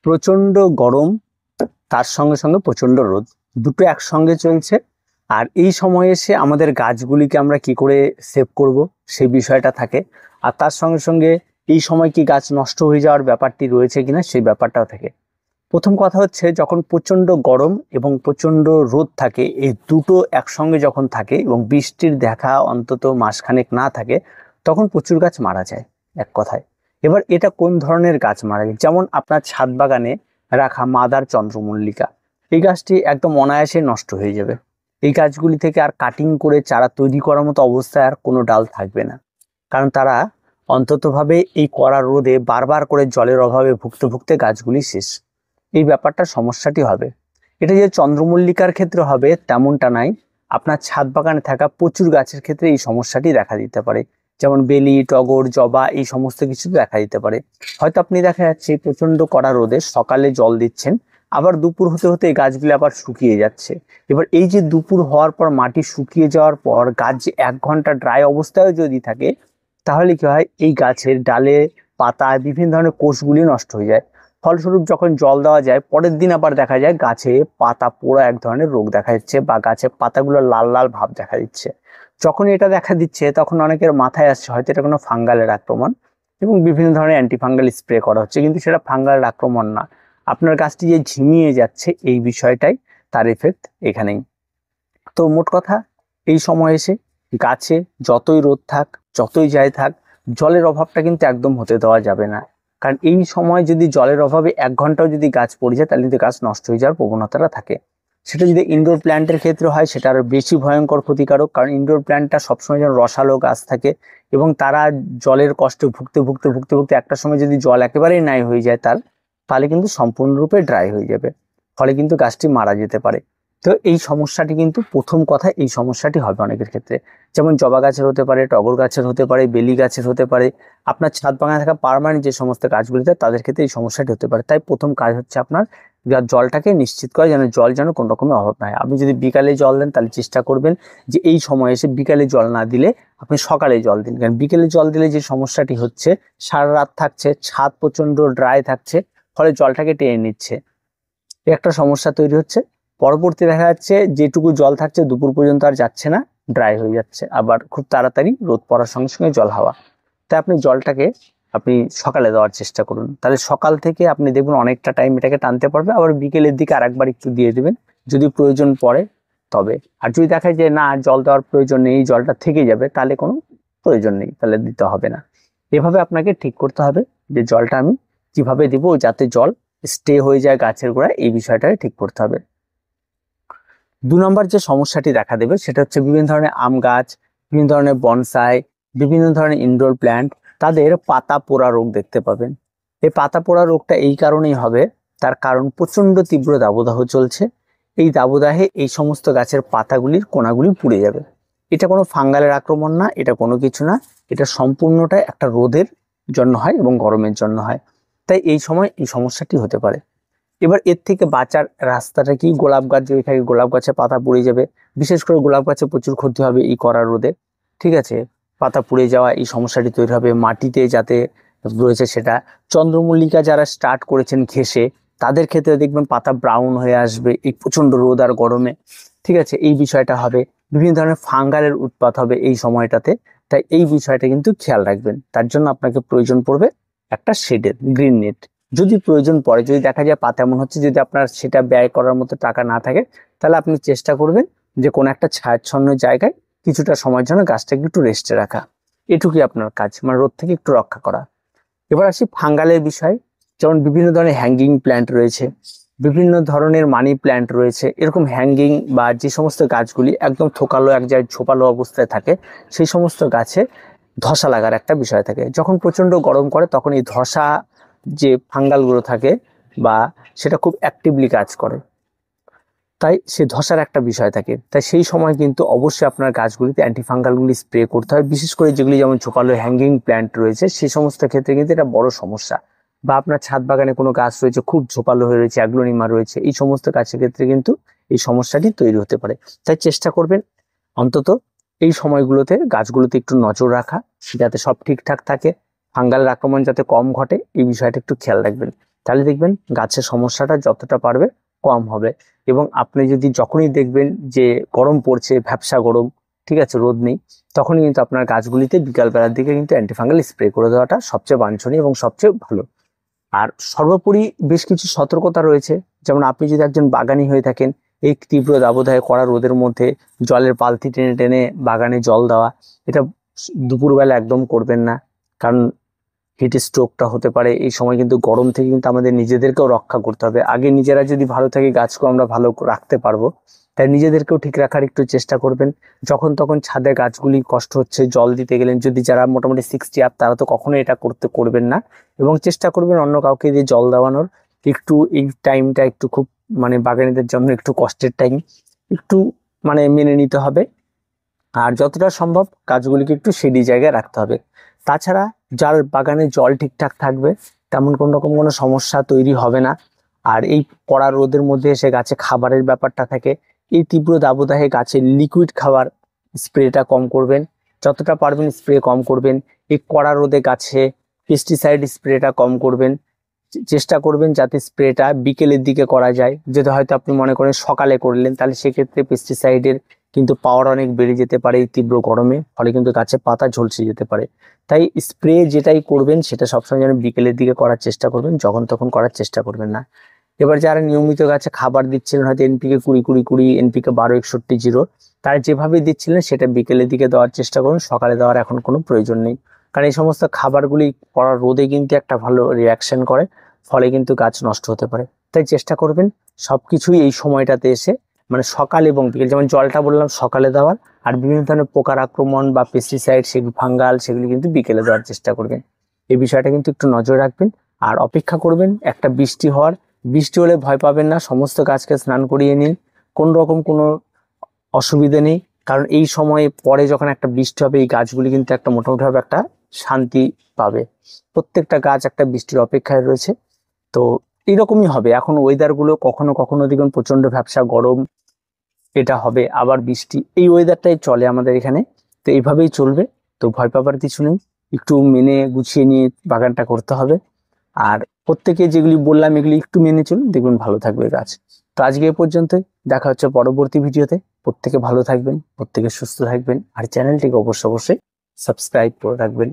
প্রচন্ড গরম, তার সঙ্গে সঙ্গে প্রচন্ড রোদ, দুটো একসঙ্গে চলছে। আর এই সময়ে এসে আমাদের গাছগুলিকে আমরা কি করে সেভ করব সেই বিষয়টা থাকে। আর তার সঙ্গে সঙ্গে এই সময় কি গাছ নষ্ট হয়ে যাওয়ার ব্যাপারটি রয়েছে কিনা সেই ব্যাপারটাও থাকে। প্রথম কথা হচ্ছে, যখন প্রচন্ড গরম এবং প্রচন্ড রোদ থাকে, এই দুটো একসঙ্গে যখন থাকে এবং বৃষ্টির দেখা অন্তত মাসখানেক না থাকে, তখন প্রচুর গাছ মারা যায় এক কথায়। এবার এটা কোন ধরনের গাছ মারা যায়? যেমন আপনার ছাদ বাগানে রাখা মাদার চন্দ্রমল্লিকা, এই গাছটি একদম অনায়াসে নষ্ট হয়ে যাবে। এই গাছগুলি থেকে আর কাটিং করে চারা তৈরি করার মতো অবস্থায় আর কোনো ডাল থাকবে না, কারণ তারা অন্ততভাবে এই কড়া রোদে বারবার করে জলের অভাবে ভুগতে ভুগতে গাছগুলি শেষ। এই ব্যাপারটা সমস্যাটি হবে। এটা যে চন্দ্রমল্লিকার ক্ষেত্রে হবে তেমনটা নাই, আপনার ছাদ বাগানে থাকা প্রচুর গাছের ক্ষেত্রে এই সমস্যাটি দেখা দিতে পারে। যেমন বেলি, টগর, জবা, এই সমস্ত কিছু দেখা দিতে পারে। হয়তো আপনি দেখা যাচ্ছে প্রচন্ড কড়া রোদে সকালে জল দিচ্ছেন, আবার দুপুর হতে হতে এই গাছগুলি আবার শুকিয়ে যাচ্ছে। এবার এই যে দুপুর হওয়ার পর মাটি শুকিয়ে যাওয়ার পর গাছ যে 1 ঘন্টা ড্রাই অবস্থায় যদি থাকে, তাহলে কি হয়, এই গাছের ডালে, পাতায় বিভিন্ন ধরনের কোষগুলি নষ্ট হয়ে যায়। ফলস্বরূপ যখন জল দেওয়া যায়, পরের দিন আবার দেখা যায় গাছে পাতা পোড়া এক ধরনের রোগ দেখা যাচ্ছে, বা গাছের পাতাগুলো লাল লাল ভাব দেখা দিচ্ছে। যখন এটা দেখা দিচ্ছে, তখন অনেকের মাথায় আসছে হয়তো এটা কোনো ফাঙ্গালের আক্রমণ, এবং বিভিন্ন ধরনের অ্যান্টিফাঙ্গাল স্প্রে করা হচ্ছে, কিন্তু সেটা ফাঙ্গালের আক্রমণ না। আপনার গাছটি যে ঝিমিয়ে যাচ্ছে, এই বিষয়টাই তার এফেক্ট এখানেই। তো মোট কথা, এই সময় এসে গাছে যতই রোদ থাক, যতই যাই থাক, জলের অভাবটা কিন্তু একদম হতে দেওয়া যাবে না। কারণ এই সময় যদি জলের অভাবে 1 ঘন্টাও যদি গাছ পড়ে যায়, তাহলে কিন্তু গাছ নষ্ট হয়ে যাওয়ার প্রবণতাটা থাকে। সেটা যদি ইনডোর প্ল্যান্টের ক্ষেত্রে হয়, সেটা আরো বেশি ভয়ঙ্কর ক্ষতিকারক, কারণ ইনডোর প্ল্যান্টটা সবসময় যেন রসালো গাছ থাকে, এবং তারা জলের কষ্টে ভুগতে ভুগতে ভুগতে ভুগতে একটা সময় যদি জল একেবারেই নাই হয়ে যায় তাহলে কিন্তু সম্পূর্ণরূপে ড্রাই হয়ে যাবে, ফলে কিন্তু গাছটি মারা যেতে পারে। তো এই সমস্যাটি কিন্তু প্রথম কথা, এই সমস্যাটি হবে অনেকের ক্ষেত্রে। যেমন জবা গাছের হতে পারে, টগর গাছের হতে পারে, বেলি গাছের হতে পারে, আপনার ছাদ বাগানে থাকা পার্মানেন্ট যে সমস্ত গাছগুলিতে, তাদের ক্ষেত্রে এই সমস্যাটি হতে পারে। তাই প্রথম কাজ হচ্ছে আপনার জলটাকে নিশ্চিত করা, যেন জল যেন কোনো রকমের অভাব না হয়। আপনি যদি বিকালে জল দেন, তাহলে চেষ্টা করবেন যে এই সময় এসে বিকালে জল না দিলে আপনি সকালে জল দিন। কারণ বিকেলে জল দিলে যে সমস্যাটি হচ্ছে, সারা রাত থাকছে, ছাদ প্রচন্ড ড্রাই থাকছে, ফলে জলটাকে টেনে নিচ্ছে, একটা সমস্যা তৈরি হচ্ছে। পরবর্তী দেখা যাচ্ছে যেটুকু জল থাকছে দুপুর পর্যন্ত আর যাচ্ছে না, ড্রাই হয়ে যাচ্ছে, আবার খুব তাড়াতাড়ি রোদ পড়ার সঙ্গে সঙ্গে জল হাওয়া। তাই আপনি জলটাকে আপনি সকালে দেওয়ার চেষ্টা করুন, তাহলে সকাল থেকে আপনি দেখবেন অনেকটা টাইম এটাকে টানতে পারবে। আবার বিকেলের দিকে আরেকবার একটু দিয়ে দেবেন যদি প্রয়োজন পড়ে তবে। আর যদি দেখা যায় না, জল দেওয়ার প্রয়োজন নেই, জলটা থেকে যাবে, তাহলে কোনো প্রয়োজন নেই, তাহলে দিতে হবে না। এভাবে আপনাকে ঠিক করতে হবে যে জলটা আমি কিভাবে দিব, যাতে জল স্টে হয়ে যায় গাছের গোড়ায়, এই বিষয়টাকে ঠিক করতে হবে। 2 নম্বর যে সমস্যাটি দেখা দেবে, সেটা হচ্ছে বিভিন্ন ধরনের আম গাছ, বিভিন্ন ধরনের বনসাই, বিভিন্ন ধরনের ইনডোর প্ল্যান্ট, তাদের পাতা পোড়া রোগ দেখতে পাবেন। এই পাতা পোড়া রোগটা এই কারণেই হবে, তার কারণ প্রচন্ড তীব্র দাবদাহ চলছে। এই দাবদাহে এই সমস্ত গাছের পাতাগুলির কোনাগুলি পুড়ে যাবে। এটা কোনো ফাঙ্গালের আক্রমণ না, এটা কোনো কিছু না, এটা সম্পূর্ণটাই একটা রোদের জন্য হয় এবং গরমের জন্য হয়। তাই এই সময় এই সমস্যাটি হতে পারে। এবার এর থেকে বাঁচার রাস্তাটা কি? গোলাপ গাছ যদি থাকে, গোলাপ গাছে পাতা পুড়ে যাবে, বিশেষ করে গোলাপ গাছে প্রচুর ক্ষতি হবে এই কড়া রোদে। ঠিক আছে, পাতা পুড়ে যাওয়া এই সমস্যাটি তৈরি হবে। মাটিতে যাতে রয়েছে সেটা, চন্দ্রমল্লিকা যারা স্টার্ট করেছেন ঘেঁষে, তাদের ক্ষেত্রে দেখবেন পাতা ব্রাউন হয়ে আসবে এই প্রচন্ড রোদ আর গরমে। ঠিক আছে, এই বিষয়টা হবে। বিভিন্ন ধরনের ফাঙ্গালের উৎপাত হবে এই সময়টাতে। তাই এই বিষয়টা কিন্তু খেয়াল রাখবেন। তার জন্য আপনাকে প্রয়োজন পড়বে একটা শেডের গ্রিন নেট। যদি প্রয়োজন পড়ে, যদি দেখা যায় পাতা এমন হচ্ছে, যদি আপনার সেটা ব্যয় করার মতো টাকা না থাকে, তাহলে আপনি চেষ্টা করবেন যে কোনো একটা ছায়াচ্ছন্ন জায়গায় কিছুটা সময়ের জন্য গাছটাকে একটু রেস্টে রাখা। এটুকুই আপনার কাজ, মানে রোদ থেকে একটু রক্ষা করা। এবার আসি ফাঙ্গালের বিষয়। যেমন বিভিন্ন ধরনের হ্যাঙ্গিং প্ল্যান্ট রয়েছে, বিভিন্ন ধরনের মানি প্ল্যান্ট রয়েছে। এরকম হ্যাঙ্গিং বা যে সমস্ত গাছগুলি একদম থোকালো, এক জায়গায় ঝোপালো অবস্থায় থাকে, সেই সমস্ত গাছে ধসা লাগার একটা বিষয় থাকে। যখন প্রচন্ড গরম করে, তখন এই ধসা যে ফাঙ্গালগুলো থাকে, বা সেটা খুব অ্যাক্টিভলি কাজ করে, তাই সে ধসার একটা বিষয় থাকে। তাই সেই সময় কিন্তু অবশ্যই আপনার গাছগুলিতে অ্যান্টিফাঙ্গালগুলি স্প্রে করতে হয়, বিশেষ করে যেগুলি যেমন ঝোপালো হ্যাঙ্গিং প্ল্যান্ট রয়েছে, সেই সমস্ত ক্ষেত্রে কিন্তু এটা বড় সমস্যা। বা আপনার ছাদ বাগানে কোনো গাছ রয়েছে খুব ঝোপালো হয়ে রয়েছে, অ্যাগ্লোনিমা রয়েছে, এই সমস্ত গাছের ক্ষেত্রে কিন্তু এই সমস্যাটি তৈরি হতে পারে। তাই চেষ্টা করবেন অন্তত এই সময়গুলোতে গাছগুলোতে একটু নজর রাখা, যাতে সব ঠিকঠাক থাকে, ফাঙ্গালের আক্রমণ যাতে কম ঘটে, এই বিষয়টা একটু খেয়াল রাখবেন। তাহলে দেখবেন গাছের সমস্যাটা যতটা পারবে কম হবে। এবং আপনি যদি যখনই দেখবেন যে গরম পড়ছে, ভ্যাপসা গরম, ঠিক আছে, রোদ নেই, তখনই কিন্তু আপনার গাছগুলিতে বিকালবেলার দিকে কিন্তু অ্যান্টিফাঙ্গাল স্প্রে করে দেওয়াটা সবচেয়ে বাঞ্ছনীয় এবং সবচেয়ে ভালো। আর সর্বোপরি বেশ কিছু সতর্কতা রয়েছে। যেমন আপনি যদি একজন বাগানি হয়ে থাকেন, এই তীব্র দাবদাহে কড়া রোদের মধ্যে জলের বালতি টেনে টেনে বাগানে জল দেওয়া, এটা দুপুরবেলা একদম করবেন না। কারণ হিট স্ট্রোকটা হতে পারে। এই সময় কিন্তু গরম থেকে কিন্তু আমাদের নিজেদেরকেও রক্ষা করতে হবে। আগে নিজেরা যদি ভালো থাকি, গাছকেও আমরা ভালো রাখতে পারবো। তাই নিজেদেরকেও ঠিক রাখার একটু চেষ্টা করবেন। যখন তখন ছাদে গাছগুলি কষ্ট হচ্ছে জল দিতে গেলেন, যদি যারা মোটামুটি 60 আপ, তারা তো কখনোই এটা করবেন না। এবং চেষ্টা করবেন অন্য কাউকে দিয়ে জল দেওয়ানোর। একটু এই টাইমটা একটু খুব মানে বাগানীদের জন্য একটু কষ্টের টাইম, একটু মানে মেনে নিতে হবে। আর যতটা সম্ভব গাছগুলিকে একটু শেডি জায়গায় রাখতে হবে। তাছাড়া যার বাগানে জল ঠিকঠাক থাকবে, তেমন কোনো সমস্যা তৈরি হবে না। আর এই কড়া রোদের মধ্যে এসে গাছে খাবারের ব্যাপারটা থাকে। এই তীব্র দাবদাহে গাছের লিকুইড খাবার স্প্রেটা কম করবেন, যতটা পারবেন স্প্রে কম করবেন। এই কড়া রোদে গাছে পেস্টিসাইড স্প্রেটা কম করবেন। চেষ্টা করবেন যাতে স্প্রেটা বিকেলের দিকে করা যায়। যদি হয়তো আপনি মনে করেন সকালে করলেন, তাহলে সেক্ষেত্রে পেস্টিসাইডের কিন্তু পাওয়ার অনেক বেড়ে যেতে পারে এই তীব্র গরমে, ফলে কিন্তু গাছে পাতা ঝলসে যেতে পারে। তাই স্প্রে যেটাই করবেন সেটা সবসময় যেন বিকেলের দিকে করার চেষ্টা করবেন, যখন তখন করার চেষ্টা করবেন না। এবার যারা নিয়মিত গাছে খাবার দিচ্ছিলেন, হয়তো এনপিকে 20-20-20, এনপিকে 12-61-0, তারা যেভাবে দিচ্ছিলেন সেটা বিকেলের দিকে দেওয়ার চেষ্টা করুন, সকালে দেওয়ার এখন কোনো প্রয়োজন নেই। কারণ এই সমস্ত খাবারগুলি কড়া রোদে কিন্তু একটা ভালো রিয়াকশন করে, ফলে কিন্তু গাছ নষ্ট হতে পারে। তাই চেষ্টা করবেন সবকিছুই এই সময়টাতে এসে মানে সকাল এবং বিকেল, যেমন জলটা বললাম সকালে দেওয়ার, আর বিভিন্ন ধরনের পোকার আক্রমণ বা পেস্টিসাইড, সেগুলি ফাঙ্গাল, সেগুলি কিন্তু বিকেলে দেওয়ার চেষ্টা করবেন। এই বিষয়টা কিন্তু একটু নজর রাখবেন। আর অপেক্ষা করবেন একটা বৃষ্টি হওয়ার। বৃষ্টি হলে ভয় পাবেন না, সমস্ত গাছকে স্নান করিয়ে নিন, কোনো রকম কোনো অসুবিধা নেই। কারণ এই সময়ে পরে যখন একটা বৃষ্টি হবে, এই গাছগুলি কিন্তু একটা মোটামুটিভাবে একটা শান্তি পাবে। প্রত্যেকটা গাছ একটা বৃষ্টির অপেক্ষায় রয়েছে। তো এইরকমই হবে। এখন ওয়েদার গুলো কখনো কখনো দেখুন প্রচন্ড ভ্যাপসা গরম, এটা হবে, আবার বৃষ্টি, এই ওয়েদারটাই চলে আমাদের এখানে। তো এইভাবেই চলবে। তো ভয় পাবার কিছু নেই, একটু মেনে গুছিয়ে নিয়ে বাগানটা করতে হবে। আর প্রত্যেকে যেগুলি বললাম এগুলি একটু মেনে চলুন, দেখবেন ভালো থাকবে গাছ। তো আজকে এ পর্যন্তই, দেখা হচ্ছে পরবর্তী ভিডিওতে। প্রত্যেকে ভালো থাকবেন, প্রত্যেকে সুস্থ থাকবেন, আর চ্যানেলটিকে অবশ্যই সাবস্ক্রাইব করে রাখবেন।